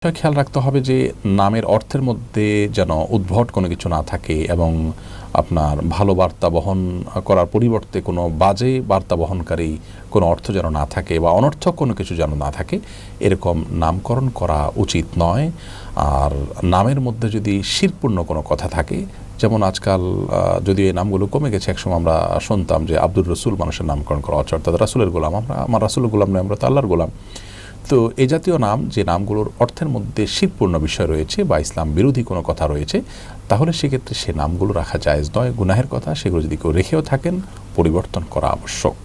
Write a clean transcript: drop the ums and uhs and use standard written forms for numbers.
খেয়াল রাখতে হবে যে নামের অর্থের মধ্যে যেন উদ্ভট কোনো কিছু না থাকে এবং আপনার ভালো বার্তা বহন করার পরিবর্তে কোনো বাজে বার্তা বহনকারী কোনো অর্থ যেন না থাকে বা অনর্থক কোনো কিছু যেন না থাকে, এরকম নামকরণ করা উচিত নয়। আর নামের মধ্যে যদি শিরপূর্ণ কোনো কথা থাকে, যেমন আজকাল যদিও এই নামগুলো কমে গেছে, একসময় আমরা শুনতাম যে আব্দুর রসুল মানুষের নামকরণ করা হচ্ছে, অর্থাৎ রাসুলের গোলাম। আমার রাসুলের গোলাম নয়, আমরা তো আল্লাহর গোলাম। তো এই জাতীয় নাম, যে নামগুলোর অর্থের মধ্যে শিরপূর্ণ বিষয় রয়েছে বা ইসলাম বিরোধী কোনো কথা রয়েছে, তাহলে সেক্ষেত্রে সে নামগুলো রাখা জায়েজ নয়, গুনাহের কথা। সেগুলো যদি কেউ রেখেও থাকেন, পরিবর্তন করা আবশ্যক।